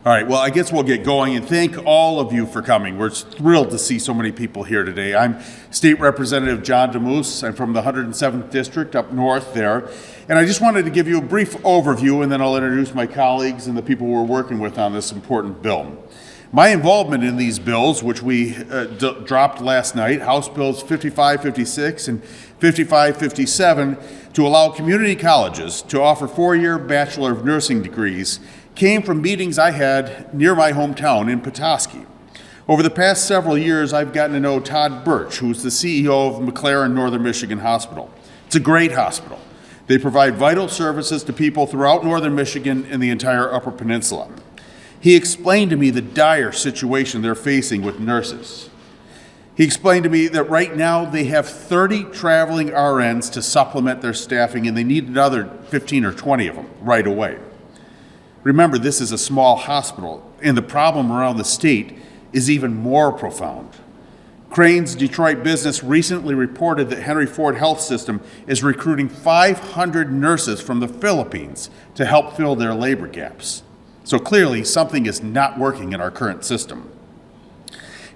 All right, well, I guess we'll get going, and thank all of you for coming. We're thrilled to see so many people here today. I'm State Representative John DeMoose. I'm from the 107th District up north there, and I just wanted to give you a brief overview, and then I'll introduce my colleagues and the people we're working with on this important bill. My involvement in these bills, which we dropped last night, House Bills 5556 and 5557, to allow community colleges to offer four-year Bachelor of Nursing degrees, came from meetings I had near my hometown in Petoskey. Over the past several years, I've gotten to know Todd Birch, who's the CEO of McLaren Northern Michigan Hospital. It's a great hospital. They provide vital services to people throughout Northern Michigan and the entire Upper Peninsula. He explained to me the dire situation they're facing with nurses. He explained to me that right now they have 30 traveling RNs to supplement their staffing, and they need another 15 or 20 of them right away. Remember, this is a small hospital, and the problem around the state is even more profound. Crane's Detroit Business recently reported that Henry Ford Health System is recruiting 500 nurses from the Philippines to help fill their labor gaps. So clearly, something is not working in our current system.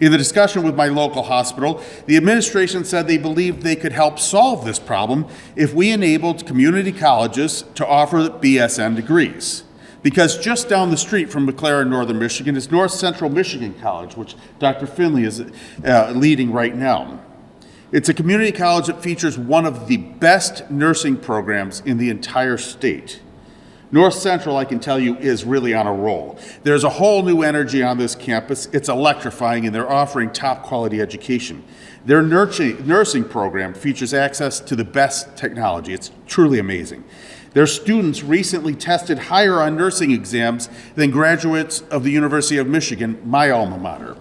In the discussion with my local hospital, the administration said they believed they could help solve this problem if we enabled community colleges to offer BSN degrees. Because just down the street from McLaren Northern Michigan is North Central Michigan College, which Dr. Finley is leading right now. It's a community college that features one of the best nursing programs in the entire state. North Central, I can tell you, is really on a roll. There's a whole new energy on this campus. It's electrifying, and they're offering top quality education. Their nursing program features access to the best technology. It's truly amazing. Their students recently tested higher on nursing exams than graduates of the University of Michigan, my alma mater.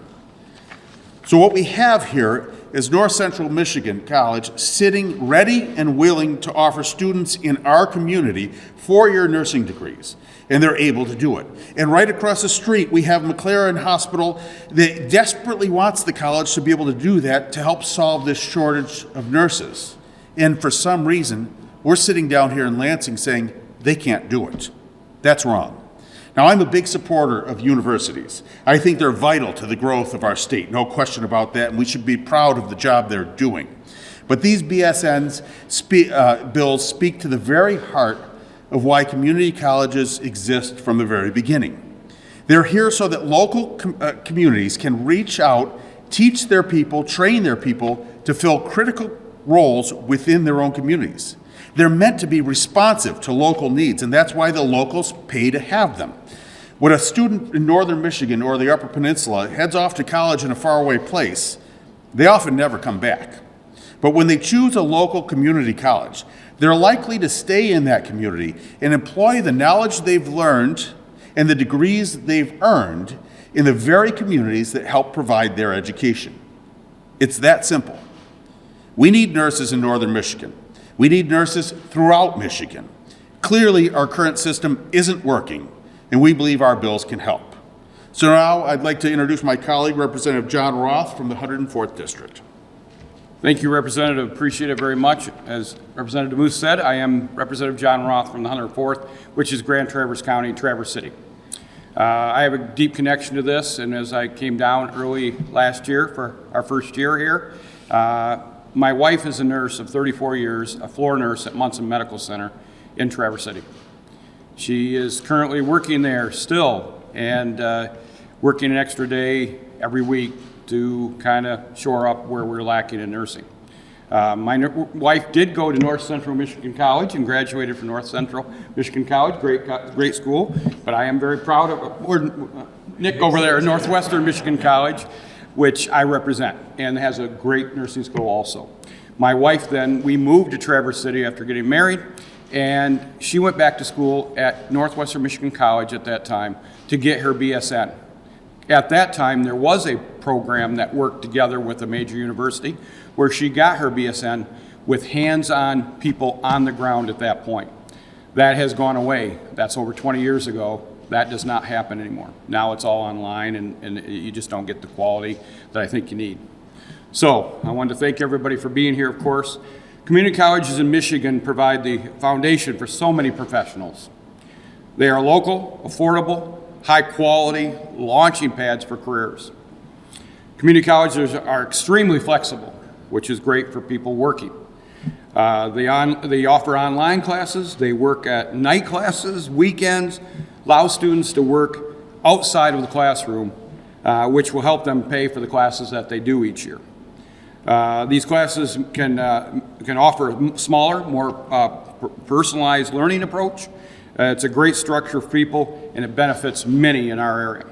So what we have here is North Central Michigan College sitting ready and willing to offer students in our community four-year nursing degrees, and they're able to do it. And right across the street, we have McLaren Hospital that desperately wants the college to be able to do that to help solve this shortage of nurses. And for some reason, we're sitting down here in Lansing saying they can't do it. That's wrong. Now, I'm a big supporter of universities. I think they're vital to the growth of our state, no question about that, and we should be proud of the job they're doing. But these BSNs bills speak to the very heart of why community colleges exist from the very beginning. They're here so that local communities can reach out, teach their people, train their people to fill critical roles within their own communities. They're meant to be responsive to local needs, and that's why the locals pay to have them. When a student in Northern Michigan or the Upper Peninsula heads off to college in a faraway place, they often never come back. But when they choose a local community college, they're likely to stay in that community and employ the knowledge they've learned and the degrees they've earned in the very communities that help provide their education. It's that simple. We need nurses in Northern Michigan. We need nurses throughout Michigan. Clearly, our current system isn't working, and we believe our bills can help. So now I'd like to introduce my colleague, Representative John Roth from the 104th District. Thank you, Representative. Appreciate it very much. As Representative Moose said, I am Representative John Roth from the 104th, which is Grand Traverse County, Traverse City. I have a deep connection to this, and as I came down early last year for our first year here, my wife is a nurse of 34 years, a floor nurse at Munson Medical Center in Traverse City. She is currently working there still and working an extra day every week to kind of shore up where we're lacking in nursing. My wife did go to North Central Michigan College and graduated from North Central Michigan College, great school, but I am very proud of Nick over there at Northwestern Michigan College, which I represent, and has a great nursing school also. My wife then, we moved to Traverse City after getting married, and she went back to school at Northwestern Michigan College at that time to get her BSN. At that time, there was a program that worked together with a major university where she got her BSN with hands-on people on the ground at that point. That has gone away. That's over 20 years ago. That does not happen anymore. Now it's all online, and you just don't get the quality that I think you need. So I wanted to thank everybody for being here, of course. Community colleges in Michigan provide the foundation for so many professionals. They are local, affordable, high-quality launching pads for careers. Community colleges are extremely flexible, which is great for people working. They offer online classes, they work at night classes, weekends, allow students to work outside of the classroom, which will help them pay for the classes that they do each year. These classes can offer a smaller, more personalized learning approach. It's a great structure for people, and it benefits many in our area.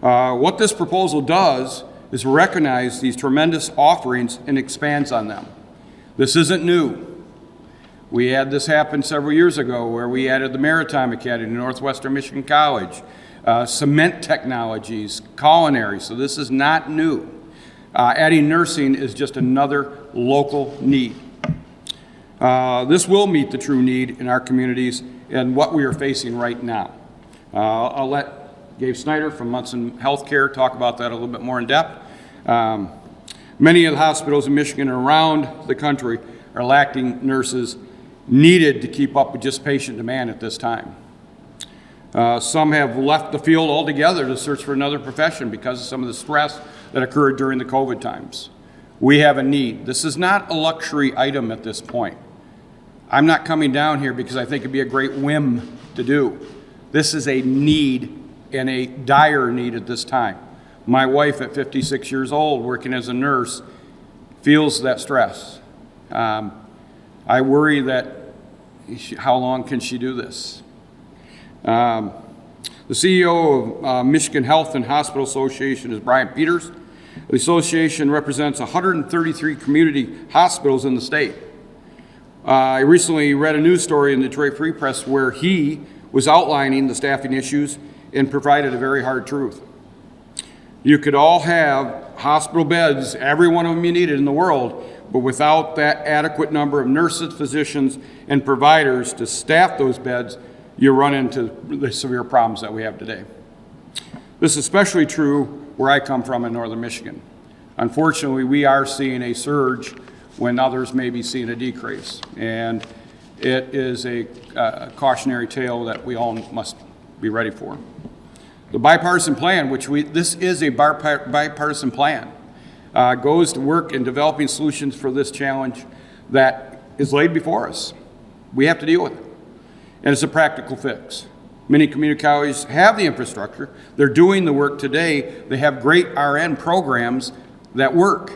What this proposal does is recognize these tremendous offerings and expands on them. This isn't new. We had this happen several years ago where we added the Maritime Academy to Northwestern Michigan College, cement technologies, culinary, so this is not new. Adding nursing is just another local need. This will meet the true need in our communities and what we are facing right now. I'll let Gabe Snyder from Munson Healthcare talk about that a little bit more in depth. Many of the hospitals in Michigan and around the country are lacking nurses needed to keep up with just patient demand at this time. Some have left the field altogether to search for another profession because of some of the stress that occurred during the COVID times. We have a need. This is not a luxury item at this point. I'm not coming down here because I think it'd be a great whim to do. This is a need and a dire need at this time. My wife at 56 years old, working as a nurse, feels that stress. I worry that how long can she do this? The CEO of Michigan Health and Hospital Association is Brian Peters. The association represents 133 community hospitals in the state. I recently read a news story in the Detroit Free Press where he was outlining the staffing issues and provided a very hard truth. You could all have hospital beds, every one of them you needed in the world, but without that adequate number of nurses, physicians, and providers to staff those beds, you run into the severe problems that we have today. This is especially true where I come from in northern Michigan. Unfortunately, we are seeing a surge when others may be seeing a decrease. And it is a cautionary tale that we all must be ready for. The bipartisan plan, this is a bipartisan plan, goes to work in developing solutions for this challenge that is laid before us. We have to deal with it. And it's a practical fix. Many community colleges have the infrastructure. They're doing the work today. They have great RN programs that work.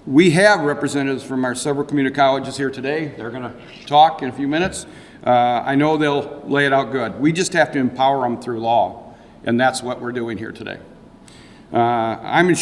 We have representatives from our several community colleges here today. They're going to talk in a few minutes. I know they'll lay it out good. We just have to empower them through law, and that's what we're doing here today. I'm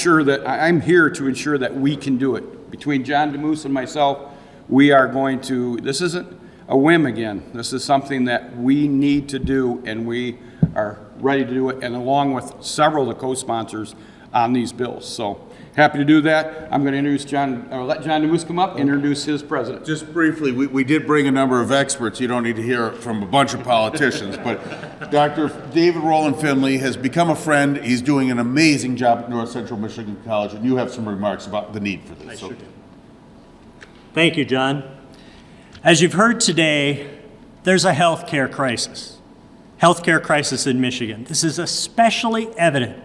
here to ensure that we can do it. Between John DeMoose and myself, we are going to, this isn't a whim again. This is something that we need to do, and we are ready to do it, and along with several of the co-sponsors on these bills. So happy to do that. I'm going to introduce let John DeMoose come up and introduce his president. Just briefly, we did bring a number of experts. You don't need to hear it from a bunch of politicians, but Dr. David Roland Finley has become a friend. He's doing an amazing job at North Central Michigan College, and you have some remarks about the need for this. I sure do. Thank you, John. As you've heard today, there's a healthcare crisis in Michigan. This is especially evident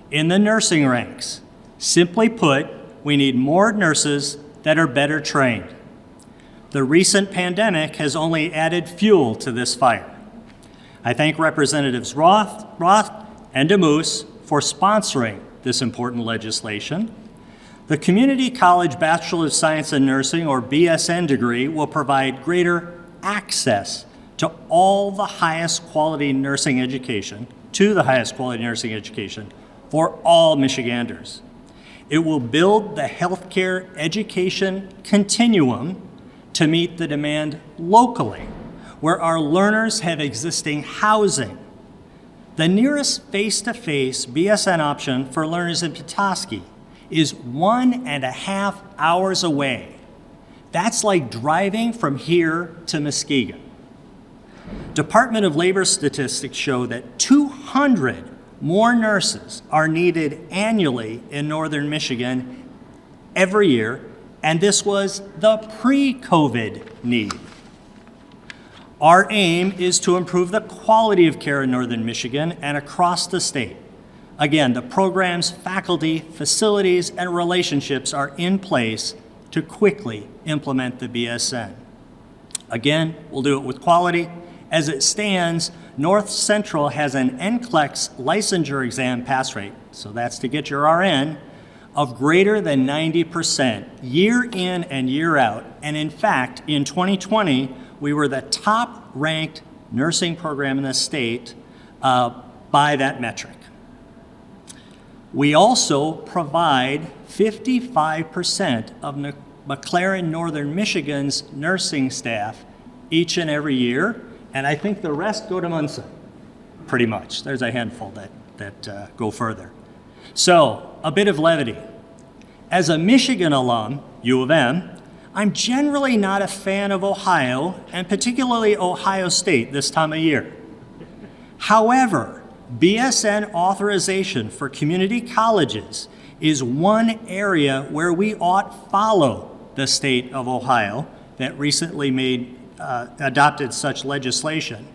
in the nursing ranks. Simply put, we need more nurses that are better trained. The recent pandemic has only added fuel to this fire. I thank Representatives Roth and DeMoose for sponsoring this important legislation. The Community College Bachelor of Science in Nursing, or BSN degree, will provide greater access to all the highest quality nursing education, for all Michiganders. It will build the healthcare education continuum to meet the demand locally, where our learners have existing housing. The nearest face-to-face BSN option for learners in Petoskey is 1.5 hours away. That's like driving from here to Muskegon. Department of Labor statistics show that 200 more nurses are needed annually in northern Michigan every year, and this was the pre-COVID need. Our aim is to improve the quality of care in Northern Michigan and across the state. Again, the program's faculty, facilities, and relationships are in place to quickly implement the BSN. Again, we'll do it with quality. As it stands, North Central has an NCLEX licensure exam pass rate, so that's to get your RN, of greater than 90% year in and year out. And in fact, in 2020, we were the top-ranked nursing program in the state by that metric. We also provide 55% of McLaren Northern Michigan's nursing staff each and every year, and I think the rest go to Munson, pretty much. There's a handful that go further. So, a bit of levity. As a Michigan alum, U of M, I'm generally not a fan of Ohio, and particularly Ohio State this time of year. However, BSN authorization for community colleges is one area where we ought follow the state of Ohio that recently adopted such legislation.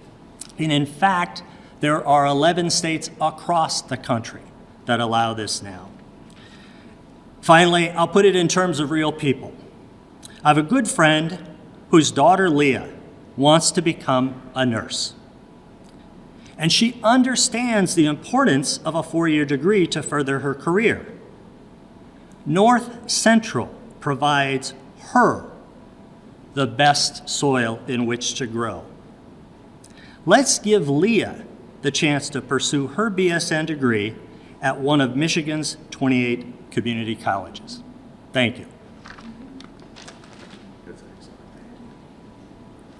And in fact, there are 11 states across the country that allow this now. Finally, I'll put it in terms of real people. I have a good friend whose daughter, Leah, wants to become a nurse. And she understands the importance of a 4-year degree to further her career. North Central provides her the best soil in which to grow. Let's give Leah the chance to pursue her BSN degree at one of Michigan's 28 community colleges. Thank you.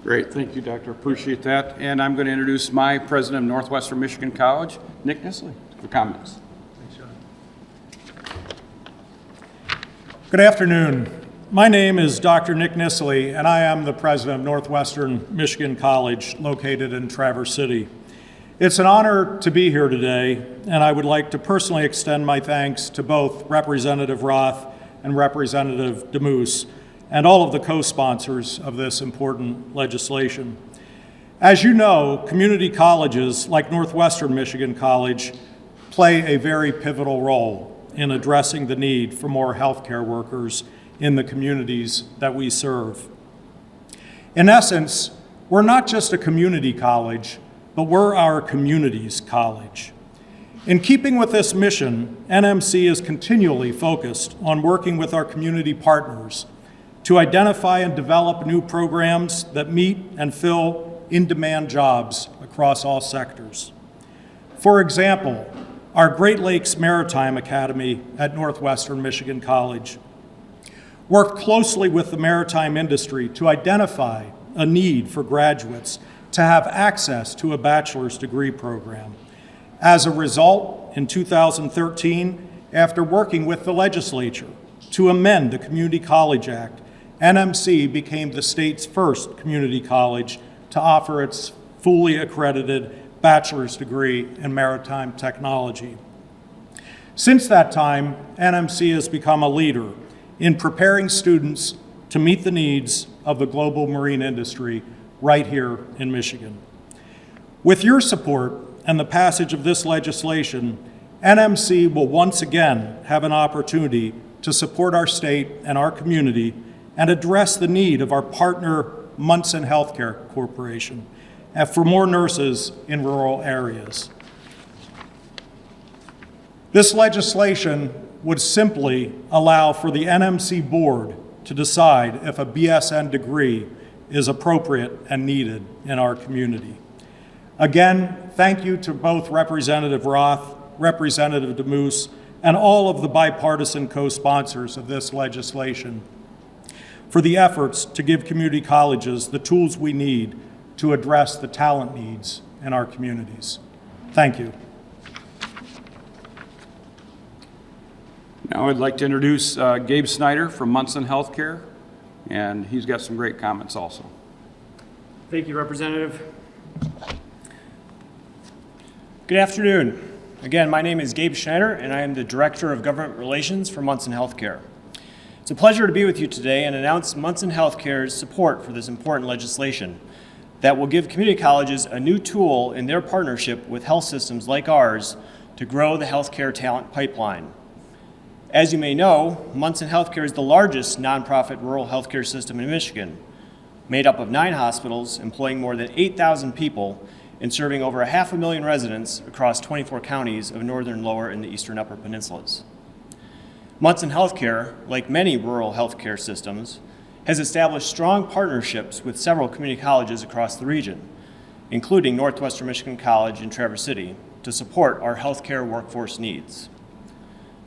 Great, thank you, Doctor. Appreciate that. And I'm going to introduce my president of Northwestern Michigan College, Nick Nisley, for comments. Good afternoon. My name is Dr. Nick Nisley, and I am the president of Northwestern Michigan College, located in Traverse City. It's an honor to be here today, and I would like to personally extend my thanks to both Representative Roth and Representative DeMoose, and all of the co-sponsors of this important legislation. As you know, community colleges like Northwestern Michigan College play a very pivotal role in addressing the need for more healthcare workers in the communities that we serve. In essence, we're not just a community college, but we're our community's college. In keeping with this mission, NMC is continually focused on working with our community partners to identify and develop new programs that meet and fill in-demand jobs across all sectors. For example, our Great Lakes Maritime Academy at Northwestern Michigan College worked closely with the maritime industry to identify a need for graduates to have access to a bachelor's degree program. As a result, in 2013, after working with the legislature to amend the Community College Act, NMC became the state's first community college to offer its fully accredited bachelor's degree in maritime technology. Since that time, NMC has become a leader in preparing students to meet the needs of the global marine industry right here in Michigan. With your support and the passage of this legislation, NMC will once again have an opportunity to support our state and our community and address the need of our partner Munson Healthcare Corporation for more nurses in rural areas. This legislation would simply allow for the NMC board to decide if a BSN degree is appropriate and needed in our community. Again, thank you to both Representative Roth, Representative DeMoose, and all of the bipartisan co-sponsors of this legislation for the efforts to give community colleges the tools we need to address the talent needs in our communities. Thank you. Now I'd like to introduce Gabe Snyder from Munson Healthcare, and he's got some great comments also. Thank you, Representative. Good afternoon. Again, my name is Gabe Schneider, and I am the Director of Government Relations for Munson Healthcare. It's a pleasure to be with you today and announce Munson Healthcare's support for this important legislation. that will give community colleges a new tool in their partnership with health systems like ours to grow the healthcare talent pipeline. As you may know, Munson Healthcare is the largest nonprofit rural healthcare system in Michigan, made up of 9 hospitals employing more than 8,000 people and serving over 500,000 residents across 24 counties of northern, lower, and the eastern upper peninsulas. Munson Healthcare, like many rural healthcare systems, has established strong partnerships with several community colleges across the region, including Northwestern Michigan College in Traverse City, to support our healthcare workforce needs.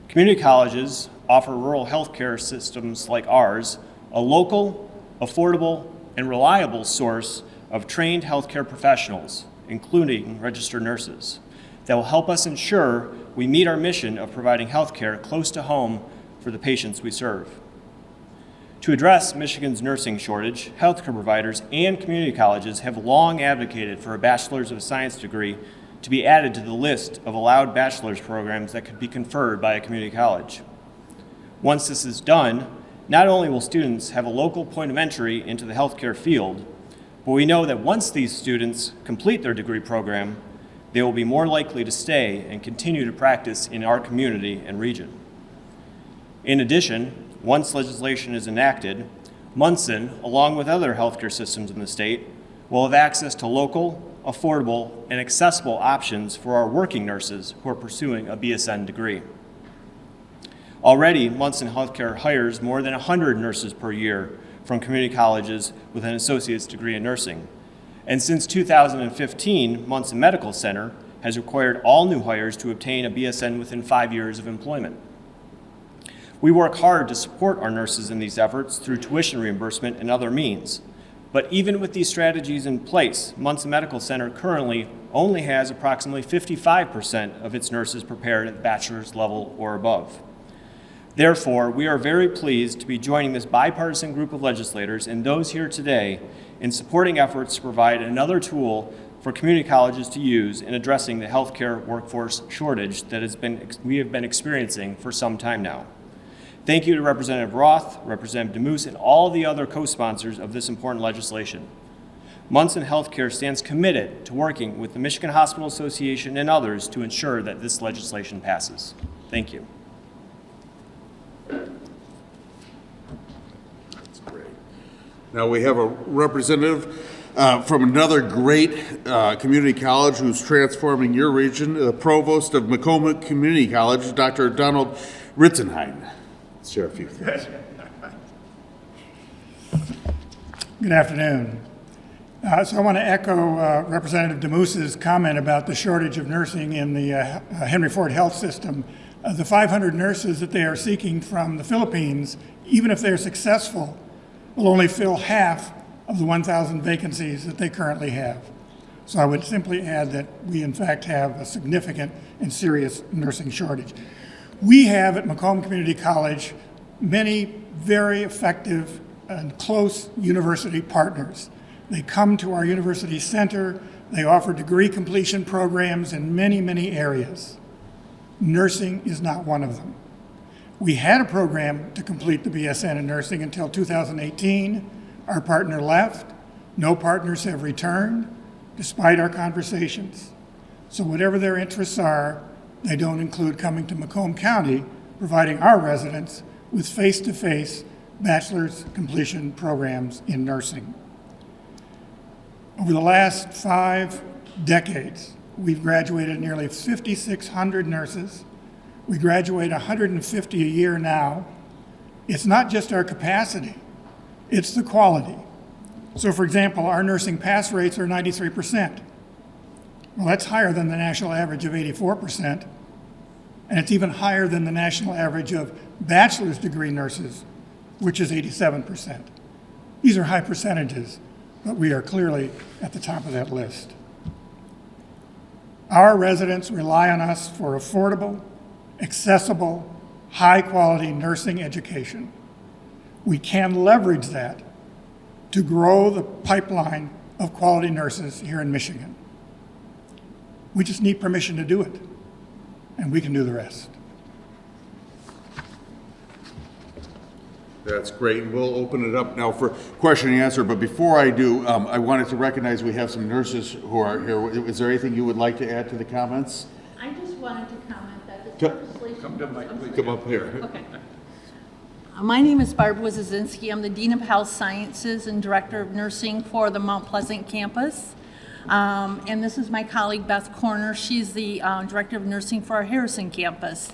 Community colleges offer rural healthcare systems like ours a local, affordable, and reliable source of trained healthcare professionals, including registered nurses, that will help us ensure we meet our mission of providing healthcare close to home for the patients we serve. To address Michigan's nursing shortage, healthcare providers and community colleges have long advocated for a Bachelor's of Science degree to be added to the list of allowed bachelor's programs that could be conferred by a community college. Once this is done, not only will students have a local point of entry into the healthcare field, but we know that once these students complete their degree program, they will be more likely to stay and continue to practice in our community and region. In addition, once legislation is enacted, Munson, along with other healthcare systems in the state, will have access to local, affordable, and accessible options for our working nurses who are pursuing a BSN degree. Already, Munson Healthcare hires more than 100 nurses per year from community colleges with an associate's degree in nursing. And since 2015, Munson Medical Center has required all new hires to obtain a BSN within 5 years of employment. We work hard to support our nurses in these efforts through tuition reimbursement and other means. But even with these strategies in place, Munson Medical Center currently only has approximately 55% of its nurses prepared at bachelor's level or above. Therefore, we are very pleased to be joining this bipartisan group of legislators and those here today in supporting efforts to provide another tool for community colleges to use in addressing the healthcare workforce shortage that we have been experiencing for some time now. Thank you to Representative Roth, Representative DeMoose, and all the other co-sponsors of this important legislation. Munson Healthcare stands committed to working with the Michigan Hospital Association and others to ensure that this legislation passes. Thank you. That's great. Now we have a representative from another great community college who's transforming your region, the provost of Macomb Community College, Dr. Donald Ritzenheim. Let's share a few things. Good afternoon. So I want to echo Representative DeMoose's comment about the shortage of nursing in the Henry Ford Health System. The 500 nurses that they are seeking from the Philippines, even if they're successful, will only fill half of the 1,000 vacancies that they currently have. So I would simply add that we in fact have a significant and serious nursing shortage. We have at Macomb Community College many very effective and close university partners. They come to our university center. They offer degree completion programs in many, many areas. Nursing is not one of them. We had a program to complete the BSN in nursing until 2018. Our partner left. No partners have returned, despite our conversations. So whatever their interests are, they don't include coming to Macomb County, providing our residents with face-to-face bachelor's completion programs in nursing. Over the last 5 decades, we've graduated nearly 5,600 nurses. We graduate 150 a year now. It's not just our capacity, it's the quality. So for example, our nursing pass rates are 93%. Well, that's higher than the national average of 84%, and it's even higher than the national average of bachelor's degree nurses, which is 87%. These are high percentages, but we are clearly at the top of that list. Our residents rely on us for affordable, accessible, high-quality nursing education. We can leverage that to grow the pipeline of quality nurses here in Michigan. We just need permission to do it, and we can do the rest. That's great. And we'll open it up now for question and answer. But before I do, I wanted to recognize we have some nurses who are here. Is there anything you would like to add to the comments? I just wanted to comment that the legislation... Come up here. Okay. My name is Barbara Wazinski. I'm the Dean of Health Sciences and Director of Nursing for the Mount Pleasant campus. And this is my colleague Beth Corner. She's the Director of Nursing for our Harrison campus.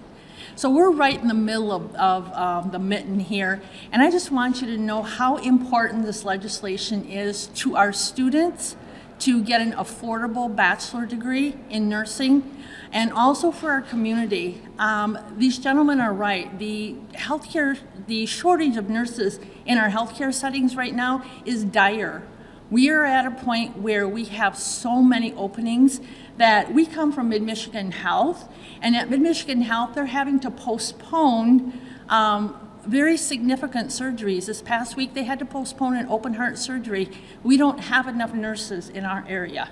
So we're right in the middle of the mitten here, and I just want you to know how important this legislation is to our students to get an affordable bachelor degree in nursing, and also for our community. These gentlemen are right. The shortage of nurses in our healthcare settings right now is dire. We are at a point where we have so many openings that we come from Mid-Michigan Health, and at Mid-Michigan Health, they're having to postpone very significant surgeries. This past week, they had to postpone an open heart surgery. We don't have enough nurses in our area.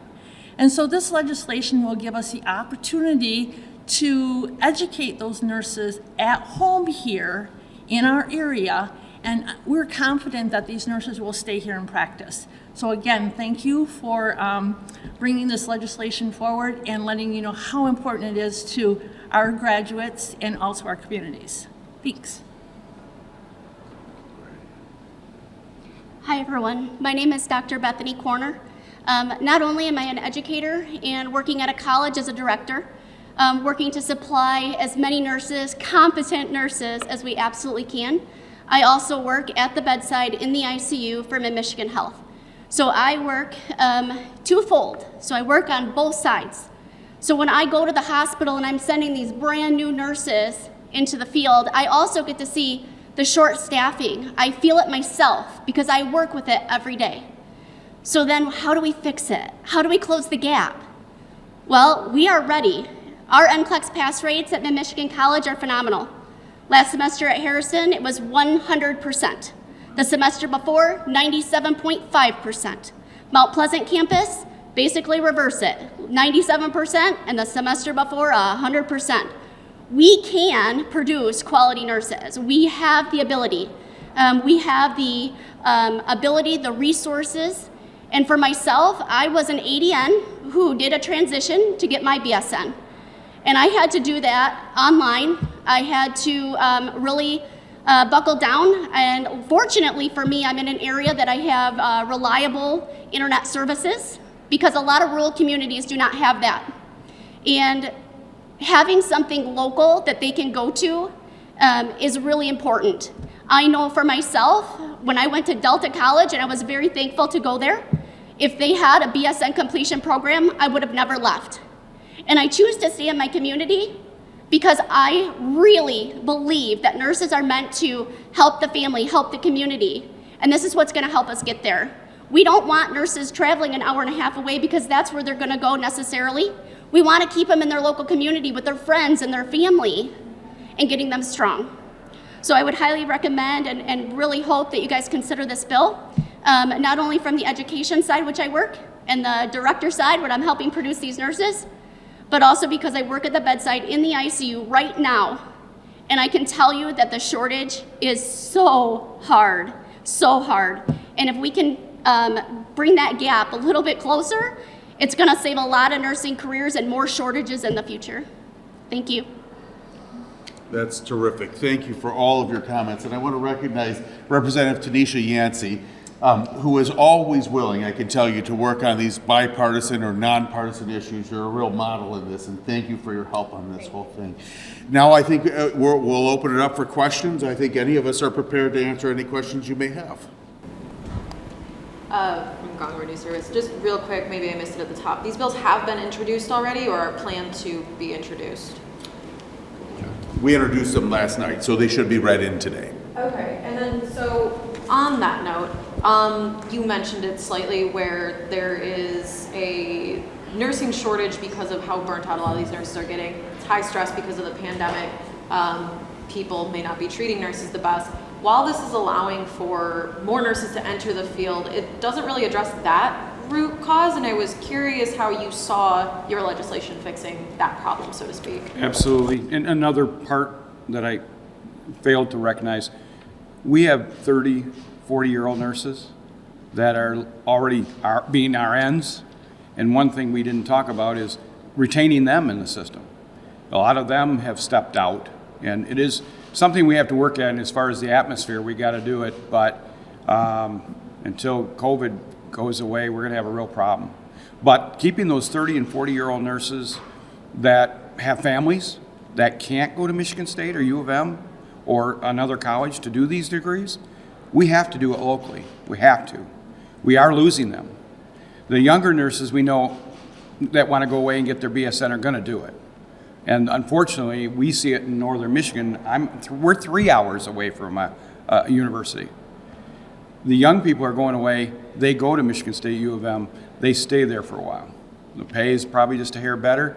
And so this legislation will give us the opportunity to educate those nurses at home here in our area, and we're confident that these nurses will stay here and practice. So again, thank you for bringing this legislation forward and letting you know how important it is to our graduates and also our communities. Thanks. Hi everyone, my name is Dr. Bethany Corner. Not only am I an educator and working at a college as a director, working to supply as many nurses, competent nurses, as we absolutely can, I also work at the bedside in the ICU for Mid-Michigan Health. So I work twofold. So I work on both sides. So when I go to the hospital and I'm sending these brand new nurses into the field, I also get to see the short staffing. I feel it myself because I work with it every day. So then how do we fix it? How do we close the gap? Well, we are ready. Our NCLEX pass rates at Mid-Michigan College are phenomenal. Last semester at Harrison, it was 100%. The semester before, 97.5%. Mount Pleasant campus, basically reverse it. 97%, and the semester before, 100%. We can produce quality nurses. We have the ability. We have the ability, the resources. And for myself, I was an ADN who did a transition to get my BSN. And I had to do that online. I had to really buckle down, and fortunately for me, I'm in an area that I have reliable internet services, because a lot of rural communities do not have that. And having something local that they can go to is really important. I know for myself, when I went to Delta College, and I was very thankful to go there, if they had a BSN completion program, I would have never left. And I choose to stay in my community because I really believe that nurses are meant to help the family, help the community, and this is what's going to help us get there. We don't want nurses traveling an hour and a half away because that's where they're going to go necessarily. We want to keep them in their local community with their friends and their family and getting them strong. So I would highly recommend and really hope that you guys consider this bill, not only from the education side, which I work, and the director side, where I'm helping produce these nurses, but also because I work at the bedside in the ICU right now, and I can tell you that the shortage is so hard, and if we can bring that gap a little bit closer, it's going to save a lot of nursing careers and more shortages in the future. Thank you. That's terrific. Thank you for all of your comments, and I want to recognize Representative Tanisha Yancey, who is always willing, I can tell you, to work on these bipartisan or nonpartisan issues. You're a real model in this, and thank you for your help on this whole thing. Now I think we'll open it up for questions. I think any of us are prepared to answer any questions you may have. From Gongor News Service, just real quick, maybe I missed it at the top. These bills have been introduced already or are planned to be introduced? We introduced them last night, so they should be read in today. Okay, and then so on that note, you mentioned it slightly where there is a nursing shortage because of how burnt out a lot of these nurses are getting. It's high stress because of the pandemic. People may not be treating nurses the best. While this is allowing for more nurses to enter the field, it doesn't really address that root cause, and I was curious how you saw your legislation fixing that problem, so to speak. Absolutely. And another part that I failed to recognize, We have 30, 40-year-old nurses that are already being RNs, and one thing we didn't talk about is retaining them in the system. A lot of them have stepped out, and it is something we have to work at. As far as the atmosphere, we got to do it, but until COVID goes away, we're going to have a real problem. But keeping those 30 and 40-year-old nurses that have families that can't go to Michigan State or U of M or another college to do these degrees, we have to do it locally. We have to. We are losing them. The younger nurses we know that want to go away and get their BSN are going to do it. And unfortunately, we see it in northern Michigan. We're 3 hours away from a university. The young people are going away. They go to Michigan State, U of M. They stay there for a while. The pay is probably just a hair better.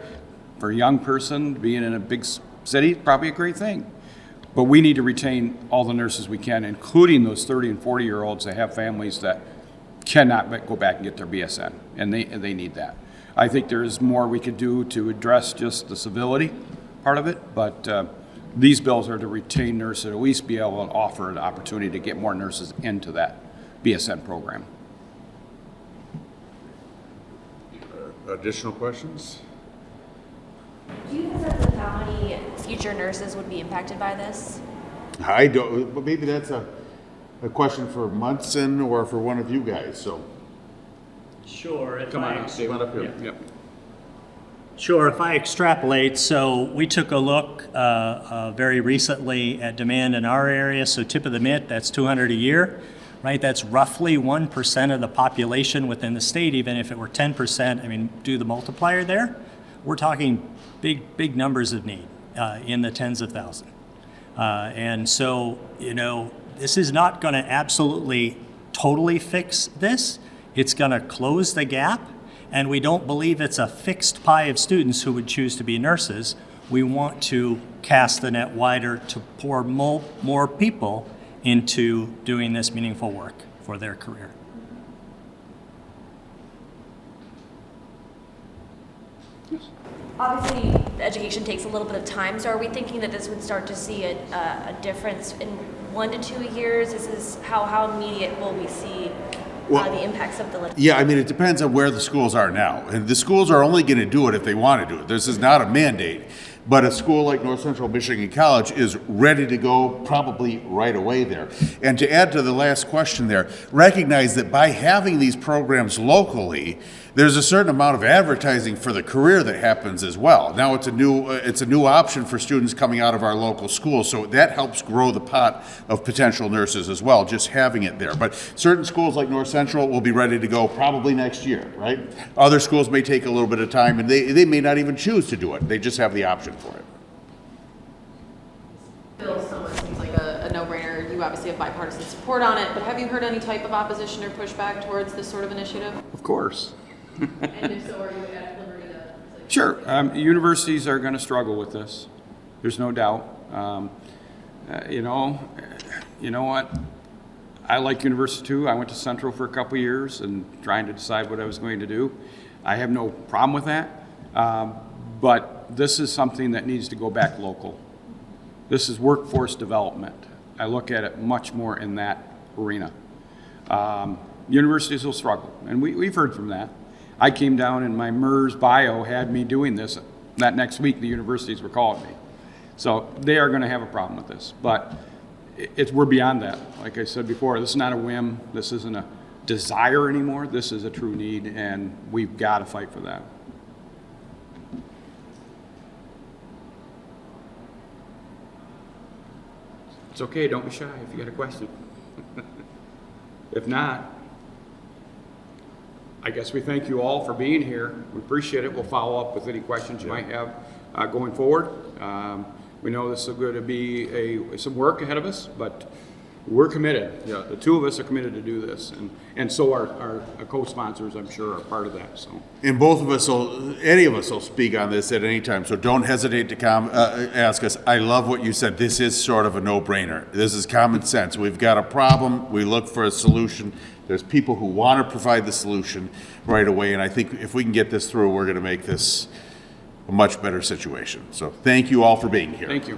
For a young person, being in a big city is probably a great thing. But we need to retain all the nurses we can, including those 30 and 40-year-olds that have families that cannot go back and get their BSN, and they need that. I think there is more we could do to address just the civility part of it, but these bills are to retain nurses, at least be able to offer an opportunity to get more nurses into that BSN program. Additional questions? Do you have a sense of how many future nurses would be impacted by this? I don't, but maybe that's a question for Munson or for one of you guys, so. Sure. Come on up, Steve. Come on up here. Yep. Sure, if I extrapolate, so we took a look very recently at demand in our area, so tip of the mitt, that's 200 a year, right? That's roughly 1% of the population within the state. Even if it were 10%, I mean, do the multiplier there, we're talking big numbers of need in the tens of thousands. And so, you know, this is not going to absolutely totally fix this. It's going to close the gap. And we don't believe it's a fixed pie of students who would choose to be nurses. We want to cast the net wider to pour more people into doing this meaningful work for their career. Obviously, education takes a little bit of time, so are we thinking that this would start to see a difference in 1 to 2 years? This is how immediate will we see the impacts of the legislation? Yeah, I mean, it depends on where the schools are now. And the schools are only going to do it if they want to do it. This is not a mandate. But a school like North Central Michigan College is ready to go probably right away there. And to add to the last question there, recognize that by having these programs locally, there's a certain amount of advertising for the career that happens as well. Now it's a new option for students coming out of our local schools, so that helps grow the pot of potential nurses as well, just having it there. But certain schools like North Central will be ready to go probably next year, right? Other schools may take a little bit of time, and they may not even choose to do it. They just have the option for it. Bill, someone seems like a no-brainer. You obviously have bipartisan support on it, but have you heard any type of opposition or pushback towards this sort of initiative? Of course. And if so, are you at liberty to? Sure. Universities are going to struggle with this. There's no doubt. You know what? I like university too. I went to Central for a couple years and trying to decide what I was going to do. I have no problem with that. But this is something that needs to go back local. This is workforce development. I look at it much more in that arena. Universities will struggle, and we've heard from that. I came down and my MERS bio had me doing this. That next week, the universities were calling me. So they are going to have a problem with this, but we're beyond that. Like I said before, this is not a whim. This isn't a desire anymore. This is a true need, and we've got to fight for that. It's okay, don't be shy if you got a question. If not, I guess we thank you all for being here. We appreciate it. We'll follow up with any questions you might have going forward. We know this is going to be some work ahead of us, but we're committed. Yeah, the two of us are committed to do this, and so are our co-sponsors, I'm sure, are part of that. So, And both of us any of us will speak on this at any time, so don't hesitate to ask us. I love what you said. This is sort of a no-brainer. This is common sense. We've got a problem. We look for a solution. There's people who want to provide the solution right away, and I think if we can get this through, we're going to make this a much better situation. So thank you all for being here. thank you.